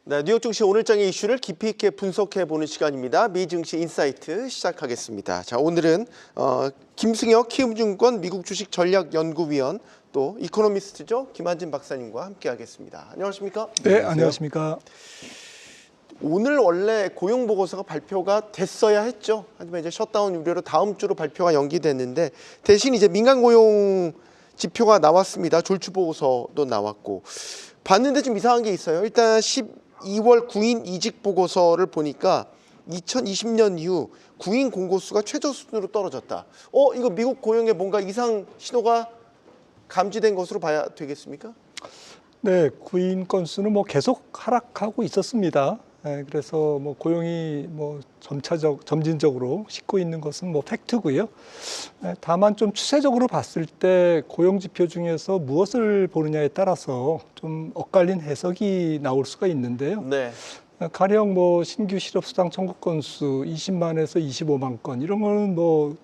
네, 뉴욕 증시 오늘장의 이슈를 깊이 있게 분석해보는 시간입니다. 미 증시 인사이트 시작하겠습니다. 자, 오늘은 김승혁 키움증권 미국 주식 전략연구위원 또 이코노미스트죠 김한진 박사님과 함께하겠습니다. 안녕하십니까? 네, 안녕하십니까? 오늘 원래 고용 보고서가 발표가 됐어야 했죠. 하지만 이제 셧다운 우려로 다음 주로 발표가 연기됐는데 대신 이제 민간 고용 지표가 나왔습니다. 졸출 보고서도 나왔고 봤는데 좀 이상한 게 있어요. 일단 12월 구인 이직 보고서를 보니까 2020년 이후 구인 공고수가 최저 수준으로 떨어졌다. 이거 미국 고용에 뭔가 이상 신호가 감지된 것으로 봐야 되겠습니까? 네, 구인 건수는 계속 하락하고 있었습니다. 그래서 고용이 점진적으로 식고 있는 것은 팩트고요. 다만 좀 추세적으로 봤을 때 고용 지표 중에서 무엇을 보느냐에 따라서 좀 엇갈린 해석이 나올 수가 있는데요. 네. 가령 신규 실업수당 청구 건수 20만에서 25만 건 이런 거는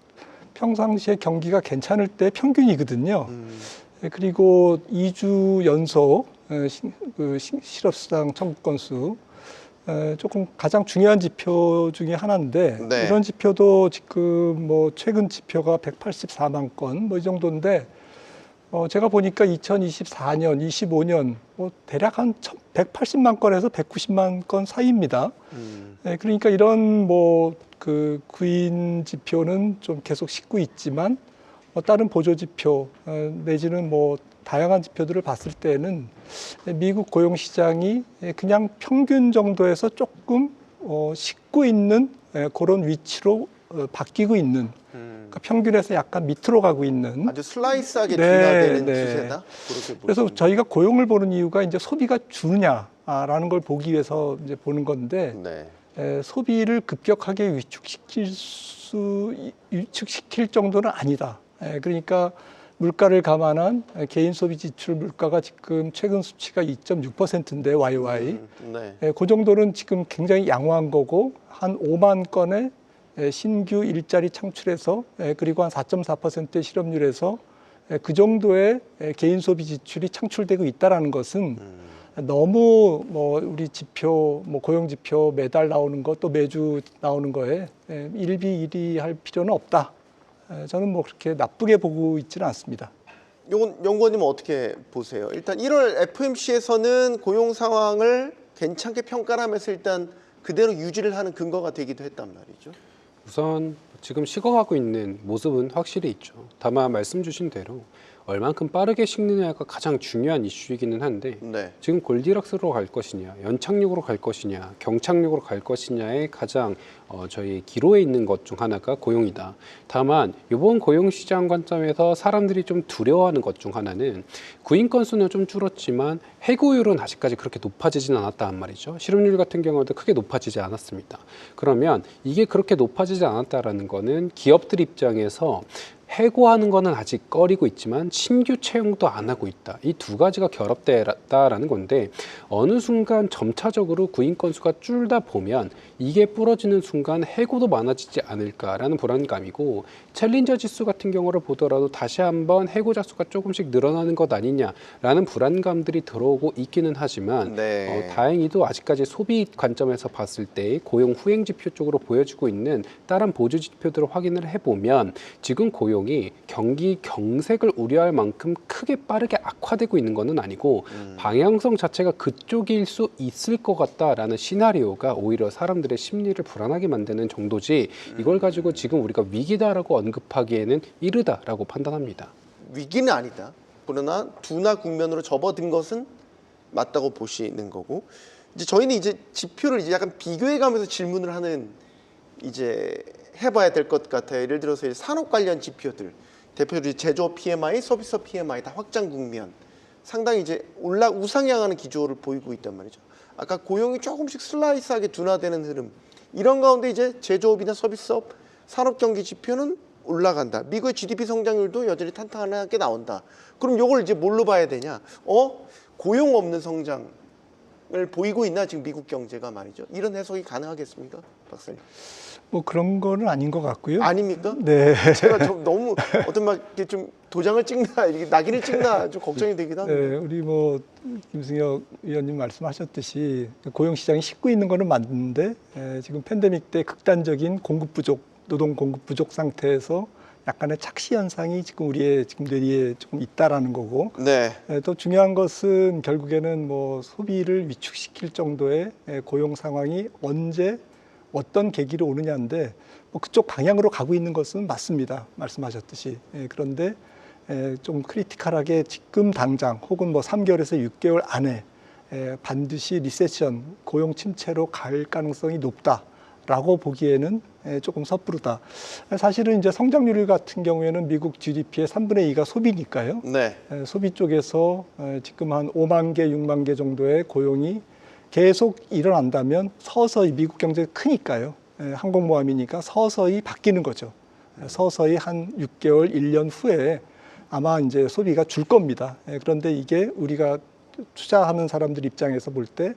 평상시에 경기가 괜찮을 때 평균이거든요. 그리고 2주 연속 실업수당 청구 건수 조금 가장 중요한 지표 중에 하나인데 네. 이런 지표도 지금 최근 지표가 184만 건 이 정도인데 제가 보니까 2024년, 25년 대략 한 180만 건에서 190만 건 사이입니다. 그러니까 이런 그 구인 지표는 좀 계속 식고 있지만 다른 보조 지표 내지는 다양한 지표들을 봤을 때는 미국 고용 시장이 그냥 평균 정도에서 조금 식고 있는 그런 위치로 바뀌고 있는 그러니까 평균에서 약간 밑으로 가고 있는 아주 슬라이스하게 둔화되는 네. 추세다. 그래서 저희가 고용을 보는 이유가 이제 소비가 주느냐라는 걸 보기 위해서 이제 보는 건데 네. 소비를 급격하게 위축시킬 정도는 아니다. 그러니까 물가를 감안한 개인 소비 지출 물가가 지금 최근 수치가 2.6%인데 YOY. 네. 그 정도는 지금 굉장히 양호한 거고 한 5만 건의 신규 일자리 창출해서 그리고 한 4.4%의 실업률에서 그 정도의 개인 소비 지출이 창출되고 있다는 것은 너무 우리 지표 고용 지표 매달 나오는 것 또 매주 나오는 거에 일비일비할 필요는 없다. 저는 그렇게 나쁘게 보고 있지는 않습니다. 연구원님은 어떻게 보세요? 일단 1월 FOMC에서는 고용 상황을 괜찮게 평가를 하면서 일단 그대로 유지를 하는 근거가 되기도 했단 말이죠. 우선 지금 식어가고 있는 모습은 확실히 있죠. 다만 말씀 주신 대로 얼만큼 빠르게 식느냐가 가장 중요한 이슈이기는 한데 네. 지금 골디락스로 갈 것이냐, 연착륙으로 갈 것이냐, 경착륙으로 갈 것이냐의 가장 저희 기로에 있는 것 중 하나가 고용이다. 다만 이번 고용 시장 관점에서 사람들이 좀 두려워하는 것 중 하나는 구인 건수는 좀 줄었지만 해고율은 아직까지 그렇게 높아지진 않았다는 말이죠. 실업률 같은 경우도 크게 높아지지 않았습니다. 그러면 이게 그렇게 높아지지 않았다라는 거는 기업들 입장에서 해고하는 거는 아직 꺼리고 있지만 신규 채용도 안 하고 있다. 이 두 가지가 결합됐다라는 건데 어느 순간 점차적으로 구인 건수가 줄다 보면 이게 부러지는 순간 해고도 많아지지 않을까라는 불안감이고 챌린저 지수 같은 경우를 보더라도 다시 한번 해고자 수가 조금씩 늘어나는 것 아니냐라는 불안감들이 들어오고 있기는 하지만 네. 다행히도 아직까지 소비 관점에서 봤을 때 고용 후행 지표 쪽으로 보여주고 있는 다른 보조 지표들을 확인을 해보면 지금 고용이 경기 경색을 우려할 만큼 크게 빠르게 악화되고 있는 것은 아니고 방향성 자체가 그쪽일 수 있을 것 같다라는 시나리오가 오히려 사람들의 심리를 불안하게 만드는 정도지 이걸 가지고 지금 우리가 위기다라고 언급하기에는 이르다라고 판단합니다. 위기는 아니다. 그러나 둔화 국면으로 접어든 것은 맞다고 보시는 거고 이제 저희는 이제 지표를 이제 약간 비교해가면서 질문을 하는 이제 해봐야 될 것 같아요. 예를 들어서 이제 산업 관련 지표들 대표적으로 제조업 PMI, 서비스업 PMI 다 확장 국면 상당히 이제 우상향하는 기조를 보이고 있단 말이죠. 아까 고용이 조금씩 슬라이스하게 둔화되는 흐름 이런 가운데 이제 제조업이나 서비스업 산업 경기 지표는 올라간다. 미국의 GDP 성장률도 여전히 탄탄하게 나온다. 그럼 이걸 이제 뭘로 봐야 되냐? 고용 없는 성장 보이고 있나 지금 미국 경제가 말이죠. 이런 해석이 가능하겠습니까, 박사님? 뭐 그런 거는 아닌 것 같고요. 아닙니까? 네. 제가 좀 너무 어떤 막 이렇게 좀 도장을 찍나 이렇게 낙인을 찍나 좀 걱정이 되기도 합니다. 네, 우리 뭐 김승혁 위원님 말씀하셨듯이 고용 시장이 식고 있는 거는 맞는데 지금 팬데믹 때 극단적인 공급 부족, 노동 공급 부족 상태에서 약간의 착시 현상이 지금 우리의 지금 뇌리에 조금 있다라는 거고, 네. 또 중요한 것은 결국에는 뭐 소비를 위축시킬 정도의 고용 상황이 언제 어떤 계기로 오느냐인데, 뭐 그쪽 방향으로 가고 있는 것은 맞습니다. 말씀하셨듯이. 그런데 좀 크리티컬하게 지금 당장 혹은 뭐 3개월에서 6개월 안에 반드시 리세션, 고용 침체로 갈 가능성이 높다라고 보기에는 조금 섣부르다. 사실은 이제 성장률 같은 경우에는 미국 GDP의 3분의 2가 소비니까요. 네. 소비 쪽에서 지금 한 5만 개, 6만 개 정도의 고용이 계속 일어난다면 서서히 미국 경제가 크니까요. 항공모함이니까 서서히 바뀌는 거죠. 서서히 한 6개월, 1년 후에 아마 이제 소비가 줄 겁니다. 그런데 이게 우리가 투자하는 사람들 입장에서 볼 때,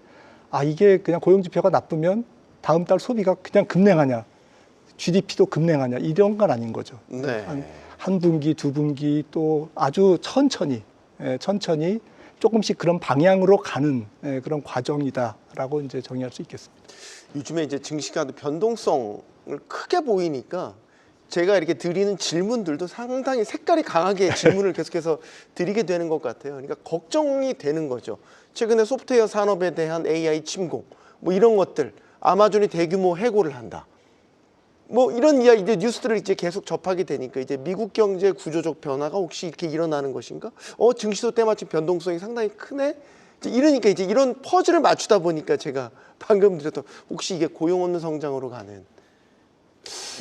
아, 이게 그냥 고용 지표가 나쁘면 다음 달 소비가 그냥 급냉하냐, GDP도 급냉하냐, 이런 건 아닌 거죠. 네. 한 분기, 두 분기 또 아주 천천히 조금씩 그런 방향으로 가는 그런 과정이다라고 이제 정의할 수 있겠습니다. 요즘에 이제 증시가 변동성을 크게 보이니까 제가 이렇게 드리는 질문들도 상당히 색깔이 강하게 질문을 계속해서 드리게 되는 것 같아요. 그러니까 걱정이 되는 거죠. 최근에 소프트웨어 산업에 대한 AI 침공, 뭐 이런 것들, 아마존이 대규모 해고를 한다. 뭐 이런 이야기, 이제 뉴스들을 이제 계속 접하게 되니까 이제 미국 경제 구조적 변화가 혹시 이렇게 일어나는 것인가? 증시도 때마침 변동성이 상당히 크네. 이러니까 이제 이런 퍼즐을 맞추다 보니까 제가 방금 드렸던 혹시 이게 고용 없는 성장으로 가는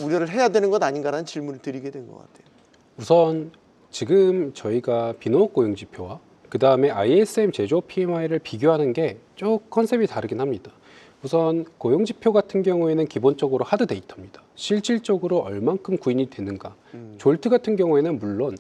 우려를 해야 되는 것 아닌가라는 질문을 드리게 된 것 같아요. 우선 지금 저희가 비농업 고용 지표와 그 다음에 ISM 제조업 PMI를 비교하는 게 좀 컨셉이 다르긴 합니다. 우선 고용 지표 같은 경우에는 기본적으로 하드 데이터입니다. 실질적으로 얼만큼 구인이 되는가. 졸트 같은 경우에는 물론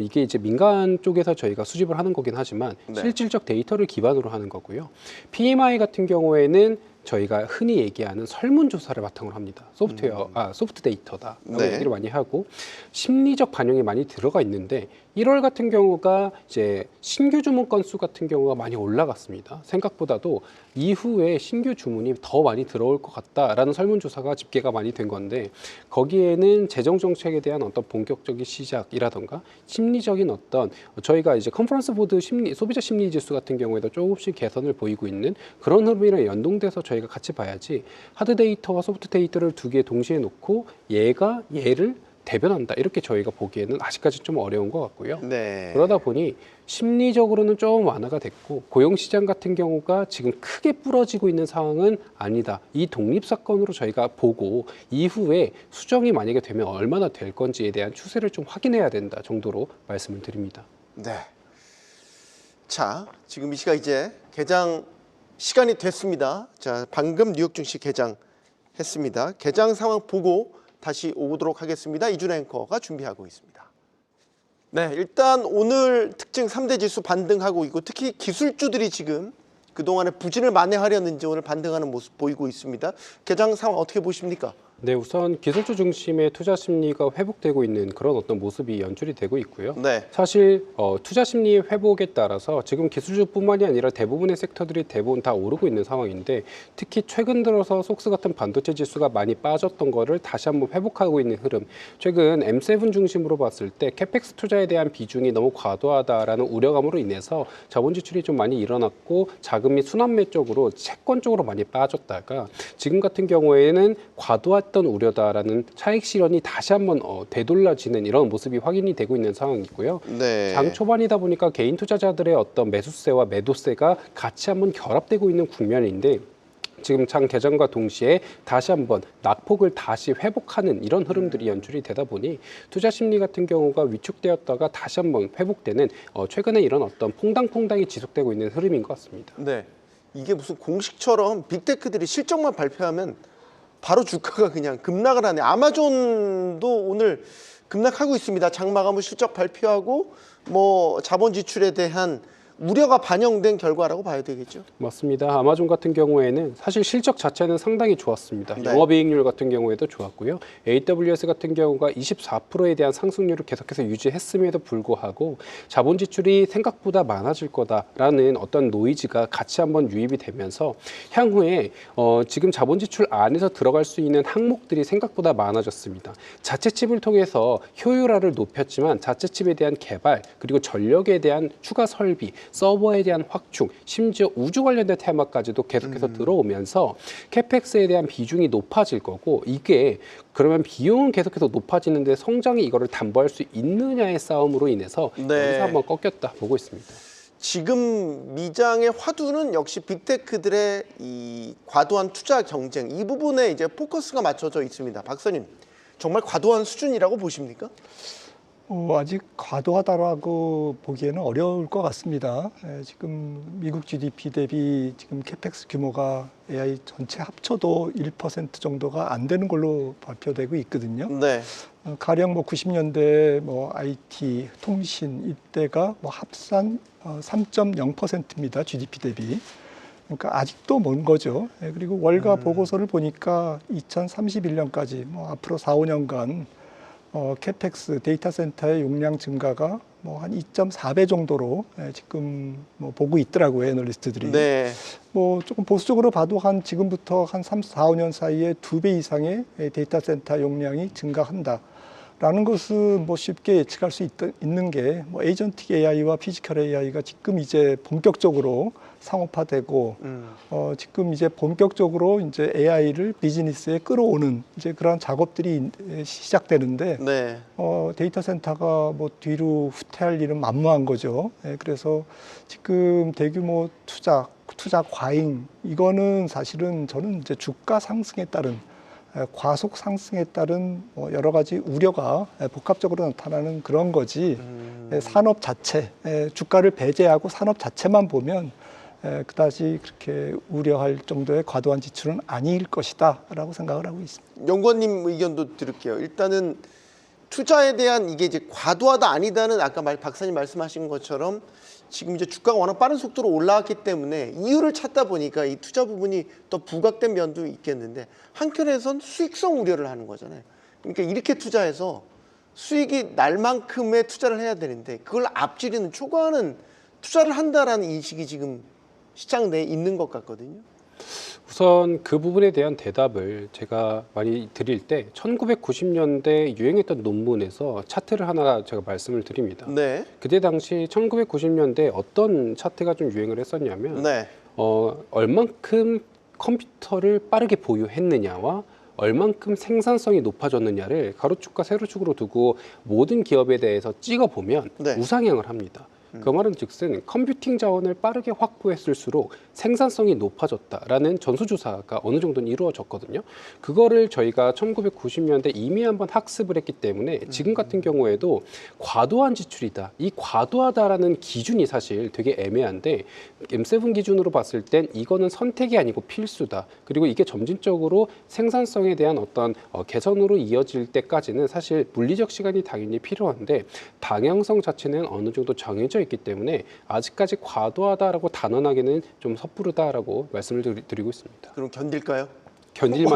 이게 이제 민간 쪽에서 저희가 수집을 하는 거긴 하지만 네. 실질적 데이터를 기반으로 하는 거고요. PMI 같은 경우에는 저희가 흔히 얘기하는 설문조사를 바탕으로 합니다. 소프트 데이터다라고 네. 얘기를 많이 하고 심리적 반영이 많이 들어가 있는데 1월 같은 경우가 이제 신규 주문 건수 같은 경우가 많이 올라갔습니다. 생각보다도 이후에 신규 주문이 더 많이 들어올 것 같다라는 설문조사가 집계가 많이 된 건데 거기에는 재정 정책에 대한 어떤 본격적인 시작이라던가 심리적인 어떤 저희가 이제 컨퍼런스 보드 소비자 심리 지수 같은 경우에도 조금씩 개선을 보이고 있는 그런 흐름이랑 연동돼서 저희가 같이 봐야지 하드 데이터와 소프트 데이터를 두 개 동시에 놓고 얘를 대변한다 이렇게 저희가 보기에는 아직까지 좀 어려운 것 같고요. 네. 그러다 보니 심리적으로는 좀 완화가 됐고 고용시장 같은 경우가 지금 크게 부러지고 있는 상황은 아니다. 이 독립사건으로 저희가 보고 이후에 수정이 만약에 되면 얼마나 될 건지에 대한 추세를 좀 확인해야 된다 정도로 말씀을 드립니다. 네. 자, 지금 이 시각 이제 개장 시간이 됐습니다. 자, 방금 뉴욕 증시 개장했습니다. 개장 상황 보고 다시 오도록 하겠습니다. 이준 앵커가 준비하고 있습니다. 네, 일단 오늘 특징 3대 지수 반등하고 있고 특히 기술주들이 지금 그동안에 부진을 만회하려는지 오늘 반등하는 모습 보이고 있습니다. 개장 상황 어떻게 보십니까? 네, 우선 기술주 중심의 투자 심리가 회복되고 있는 그런 어떤 모습이 연출이 되고 있고요. 네. 사실 투자 심리의 회복에 따라서 지금 기술주뿐만이 아니라 대부분의 섹터들이 대부분 다 오르고 있는 상황인데 특히 최근 들어서 속스 같은 반도체 지수가 많이 빠졌던 거를 다시 한번 회복하고 있는 흐름. 최근 M7 중심으로 봤을 때 캐펙스 투자에 대한 비중이 너무 과도하다라는 우려감으로 인해서 자본 지출이 좀 많이 일어났고 자금이 순환매 쪽으로 채권 쪽으로 많이 빠졌다가 지금 같은 경우에는 과도했던 우려다라는 차익 실현이 다시 한번 되돌려지는 이런 모습이 확인이 되고 있는 상황이고요. 네. 장 초반이다 보니까 개인 투자자들의 어떤 매수세와 매도세가 같이 한번 결합되고 있는 국면인데 지금 장 개장과 동시에 다시 한번 낙폭을 다시 회복하는 이런 흐름들이 연출이 되다 보니 투자 심리 같은 경우가 위축되었다가 다시 한번 회복되는 최근에 이런 어떤 퐁당퐁당이 지속되고 있는 흐름인 것 같습니다. 네. 이게 무슨 공식처럼 빅테크들이 실적만 발표하면 바로 주가가 그냥 급락을 하네. 아마존도 오늘 급락하고 있습니다. 장 마감 후 실적 발표하고 뭐 자본 지출에 대한 우려가 반영된 결과라고 봐야 되겠죠. 맞습니다. 아마존 같은 경우에는 사실 실적 자체는 상당히 좋았습니다. 네. 영업이익률 같은 경우에도 좋았고요. AWS 같은 경우가 24%에 대한 상승률을 계속해서 유지했음에도 불구하고 자본 지출이 생각보다 많아질 거다라는 어떤 노이즈가 같이 한번 유입이 되면서 향후에 지금 자본 지출 안에서 들어갈 수 있는 항목들이 생각보다 많아졌습니다. 자체 칩을 통해서 효율화를 높였지만 자체 칩에 대한 개발 그리고 전력에 대한 추가 설비 서버에 대한 확충, 심지어 우주 관련된 테마까지도 계속해서 들어오면서 캐펙스에 대한 비중이 높아질 거고 이게 그러면 비용은 계속해서 높아지는데 성장이 이거를 담보할 수 있느냐의 싸움으로 인해서 네. 여기서 한번 꺾였다 보고 있습니다. 지금 미장의 화두는 역시 빅테크들의 이 과도한 투자 경쟁 이 부분에 이제 포커스가 맞춰져 있습니다. 박사님, 정말 과도한 수준이라고 보십니까? 아직 과도하다라고 보기에는 어려울 것 같습니다. 지금 미국 GDP 대비 지금 캐펙스 규모가 AI 전체 합쳐도 1% 정도가 안 되는 걸로 발표되고 있거든요. 네. 가령 뭐 90년대 뭐 IT, 통신 이때가 뭐 합산 3.0%입니다. GDP 대비. 그러니까 아직도 먼 거죠. 그리고 월가 보고서를 보니까 2031년까지 뭐 앞으로 4, 5년간 캐펙스 데이터 센터의 용량 증가가 뭐 한 2.4배 정도로 지금 뭐 보고 있더라고요, 애널리스트들이. 네. 뭐 조금 보수적으로 봐도 한 지금부터 한 3, 4, 5년 사이에 2배 이상의 데이터 센터 용량이 증가한다. 라는 것은 뭐 쉽게 예측할 수 있는 게 뭐 에이전틱 AI와 피지컬 AI가 지금 이제 본격적으로 상업화되고 지금 이제 본격적으로 이제 AI를 비즈니스에 끌어오는 이제 그런 작업들이 시작되는데 네. 데이터 센터가 뭐 뒤로 후퇴할 일은 만무한 거죠. 그래서 지금 대규모 투자 과잉 이거는 사실은 저는 이제 주가 상승에 따른 과속 상승에 따른 여러 가지 우려가 복합적으로 나타나는 그런 거지 산업 자체, 주가를 배제하고 산업 자체만 보면 그다지 그렇게 우려할 정도의 과도한 지출은 아닐 것이다 라고 생각을 하고 있습니다. 연구원님 의견도 들을게요. 일단은 투자에 대한 이게 이제 과도하다 아니다는 아까 박사님 말씀하신 것처럼 지금 이제 주가가 워낙 빠른 속도로 올라왔기 때문에 이유를 찾다 보니까 이 투자 부분이 더 부각된 면도 있겠는데 한편에선 수익성 우려를 하는 거잖아요. 그러니까 이렇게 투자해서 수익이 날 만큼의 투자를 해야 되는데 그걸 앞지르는 초과하는 투자를 한다라는 인식이 지금 시장 내에 있는 것 같거든요. 우선 그 부분에 대한 대답을 제가 많이 드릴 때 1990년대 유행했던 논문에서 차트를 하나 제가 말씀을 드립니다. 네. 그때 당시 1990년대 어떤 차트가 좀 유행을 했었냐면 네. 얼만큼 컴퓨터를 빠르게 보유했느냐와 얼만큼 생산성이 높아졌느냐를 가로축과 세로축으로 두고 모든 기업에 대해서 찍어보면 네. 우상향을 합니다. 그 말은 즉슨 컴퓨팅 자원을 빠르게 확보했을수록 생산성이 높아졌다라는 전수조사가 어느 정도는 이루어졌거든요. 그거를 저희가 1990년대 이미 한번 학습을 했기 때문에 지금 같은 경우에도 과도한 지출이다. 이 과도하다라는 기준이 사실 되게 애매한데 M7 기준으로 봤을 땐 이거는 선택이 아니고 필수다. 그리고 이게 점진적으로 생산성에 대한 어떤 개선으로 이어질 때까지는 사실 물리적 시간이 당연히 필요한데 방향성 자체는 어느 정도 정해져 있기 때문에 아직까지 과도하다라고 단언하기는 좀 섣부르다라고 말씀을 드리고 있습니다. 그럼 견딜까요? 견딜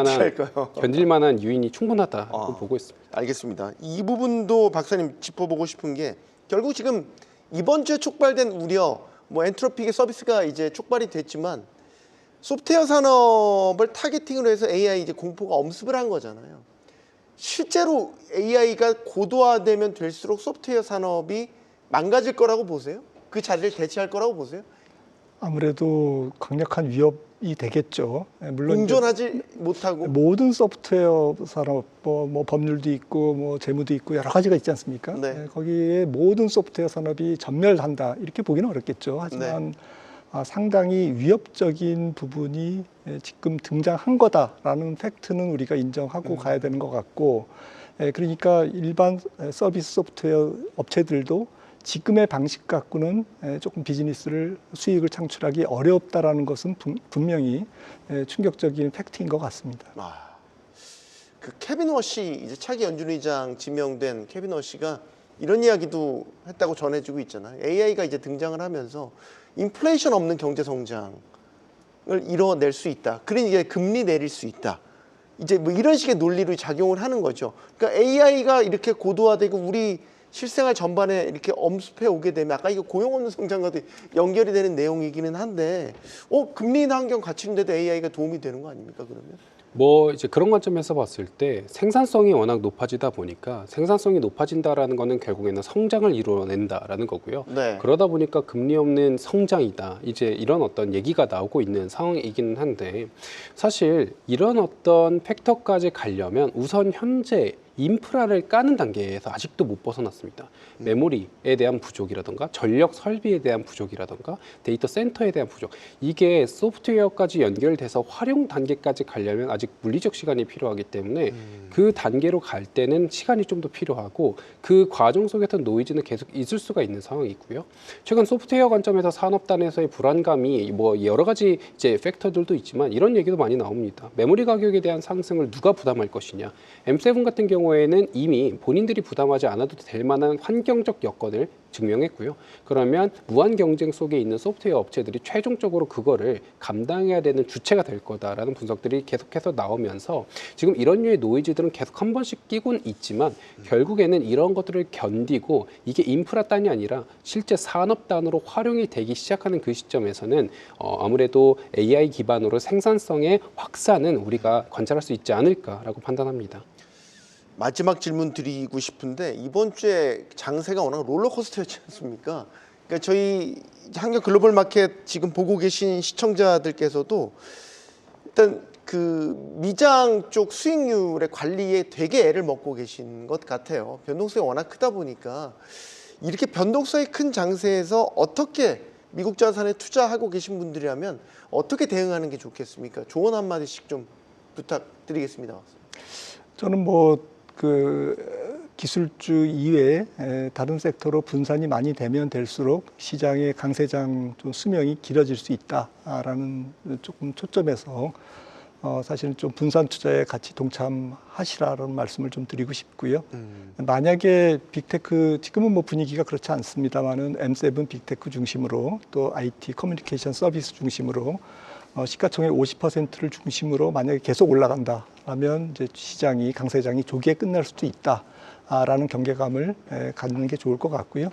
어떻게 만한 요인이 충분하다고 보고 있습니다. 알겠습니다. 이 부분도 박사님 짚어보고 싶은 게 결국 지금 이번 주에 촉발된 우려, 뭐 엔트로픽의 서비스가 이제 촉발이 됐지만 소프트웨어 산업을 타겟팅으로 해서 AI 이제 공포가 엄습을 한 거잖아요. 실제로 AI가 고도화되면 될수록 소프트웨어 산업이 망가질 거라고 보세요? 그 자리를 대체할 거라고 보세요? 아무래도 강력한 위협이 되겠죠. 물론 공존하지 못하고 모든 소프트웨어 산업, 뭐 법률도 있고, 뭐 재무도 있고 여러 가지가 있지 않습니까? 네. 거기에 모든 소프트웨어 산업이 전멸한다 이렇게 보기는 어렵겠죠. 하지만 상당히 위협적인 부분이 지금 등장한 거다라는 팩트는 우리가 인정하고 가야 되는 것 같고, 그러니까 일반 서비스 소프트웨어 업체들도 지금의 방식 갖고는 조금 비즈니스를 수익을 창출하기 어렵다라는 것은 분명히 충격적인 팩트인 것 같습니다. 그 케빈 워시 이제 차기 연준의장 지명된 케빈 워시가 이런 이야기도 했다고 전해지고 있잖아요. AI가 이제 등장을 하면서 인플레이션 없는 경제 성장을 이뤄낼 수 있다. 그러니 이게 금리 내릴 수 있다. 이제 뭐 이런 식의 논리로 작용을 하는 거죠. 그러니까 AI가 이렇게 고도화되고 우리 실생활 전반에 이렇게 엄습해 오게 되면 아까 이거 고용 없는 성장과도 연결이 되는 내용이기는 한데 금리 인하 환경 갖추는데도 AI가 도움이 되는 거 아닙니까 그러면? 뭐 이제 그런 관점에서 봤을 때 생산성이 워낙 높아지다 보니까 생산성이 높아진다라는 거는 결국에는 성장을 이루어낸다라는 거고요. 네. 그러다 보니까 금리 없는 성장이다. 이제 이런 어떤 얘기가 나오고 있는 상황이기는 한데 사실 이런 어떤 팩터까지 가려면 우선 현재 인프라를 까는 단계에서 아직도 못 벗어났습니다. 메모리에 대한 부족이라던가 전력 설비에 대한 부족이라던가 데이터 센터에 대한 부족, 이게 소프트웨어까지 연결돼서 활용 단계까지 가려면 아직 물리적 시간이 필요하기 때문에 그 단계로 갈 때는 시간이 좀 더 필요하고 그 과정 속에서 노이즈는 계속 있을 수가 있는 상황이고요. 최근 소프트웨어 관점에서 산업단에서의 불안감이 뭐 여러 가지 이제 팩터들도 있지만 이런 얘기도 많이 나옵니다. 메모리 가격에 대한 상승을 누가 부담할 것이냐. M7 같은 경우에는 이미 본인들이 부담하지 않아도 될 만한 환경적 여건을 증명했고요. 그러면 무한 경쟁 속에 있는 소프트웨어 업체들이 최종적으로 그거를 감당해야 되는 주체가 될 거다라는 분석들이 계속해서 나오면서 지금 이런 류의 노이즈들은 계속 한 번씩 끼곤 있지만 결국에는 이런 것들을 견디고 이게 인프라단이 아니라 실제 산업단으로 활용이 되기 시작하는 그 시점에서는 아무래도 AI 기반으로 생산성의 확산은 우리가 관찰할 수 있지 않을까라고 판단합니다. 마지막 질문 드리고 싶은데 이번 주에 장세가 워낙 롤러코스터였지 않습니까? 그러니까 저희 한경 글로벌 마켓 지금 보고 계신 시청자들께서도 일단 그 미장 쪽 수익률의 관리에 되게 애를 먹고 계신 것 같아요. 변동성이 워낙 크다 보니까 이렇게 변동성이 큰 장세에서 어떻게 미국 자산에 투자하고 계신 분들이라면 어떻게 대응하는 게 좋겠습니까? 조언 한마디씩 좀 부탁드리겠습니다. 저는 그 기술주 이외에 다른 섹터로 분산이 많이 되면 될수록 시장의 강세장 좀 수명이 길어질 수 있다라는 조금 초점에서 사실은 좀 분산 투자에 같이 동참하시라는 말씀을 좀 드리고 싶고요. 만약에 빅테크 지금은 뭐 분위기가 그렇지 않습니다만은 M7 빅테크 중심으로 또 IT 커뮤니케이션 서비스 중심으로 시가총액 50%를 중심으로 만약에 계속 올라간다라면 이제 시장이 강세장이 조기에 끝날 수도 있다라는 경계감을 갖는 게 좋을 것 같고요.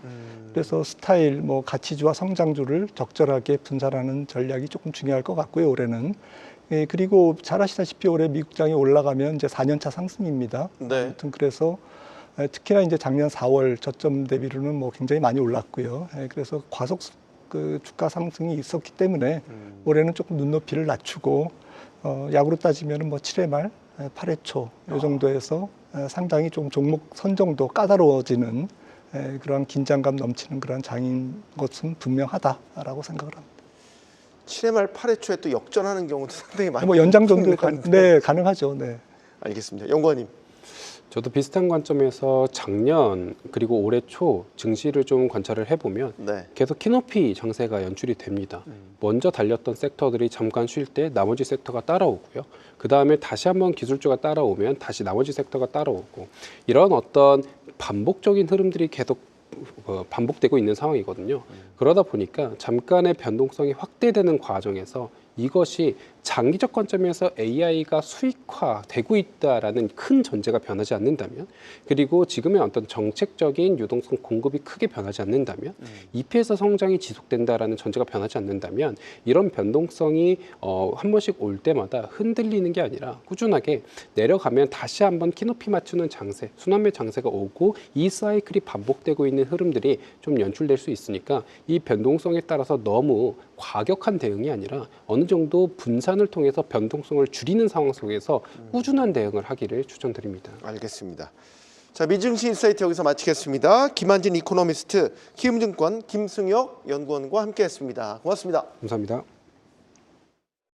그래서 스타일, 뭐 가치주와 성장주를 적절하게 분산하는 전략이 조금 중요할 것 같고요. 올해는. 그리고 잘 아시다시피 올해 미국장이 올라가면 이제 4년차 상승입니다. 네. 아무튼 그래서 특히나 이제 작년 4월 저점 대비로는 뭐 굉장히 많이 올랐고요. 그래서 과속 그 주가 상승이 있었기 때문에 올해는 조금 눈높이를 낮추고 약으로 따지면 뭐 7회 말 8회 초 이 정도에서 상당히 좀 종목 선정도 까다로워지는 그런 긴장감 넘치는 그런 장인 것은 분명하다라고 생각을 합니다. 7회 말 8회 초에 또 역전하는 경우도 상당히 많이 뭐 연장 정도 네, 가능하죠. 네. 알겠습니다. 연구원님. 저도 비슷한 관점에서 작년 그리고 올해 초 증시를 좀 관찰을 해보면 네. 계속 키높이 장세가 연출이 됩니다. 먼저 달렸던 섹터들이 잠깐 쉴 때 나머지 섹터가 따라오고요. 그 다음에 다시 한번 기술주가 따라오면 다시 나머지 섹터가 따라오고 이런 어떤 반복적인 흐름들이 계속 반복되고 있는 상황이거든요. 그러다 보니까 잠깐의 변동성이 확대되는 과정에서 이것이 장기적 관점에서 AI가 수익화되고 있다라는 큰 전제가 변하지 않는다면, 그리고 지금의 어떤 정책적인 유동성 공급이 크게 변하지 않는다면, EPS 성장이 지속된다라는 전제가 변하지 않는다면 이런 변동성이 한 번씩 올 때마다 흔들리는 게 아니라 꾸준하게 내려가면 다시 한번 키높이 맞추는 장세, 순환매 장세가 오고 이 사이클이 반복되고 있는 흐름들이 좀 연출될 수 있으니까 이 변동성에 따라서 너무 과격한 대응이 아니라 어느 정도 분산을 통해서 변동성을 줄이는 상황 속에서 꾸준한 대응을 하기를 추천드립니다. 알겠습니다. 자, 미증시 인사이트 여기서 마치겠습니다. 김한진 이코노미스트, 키움증권 김승혁 연구원과 함께했습니다. 고맙습니다. 감사합니다.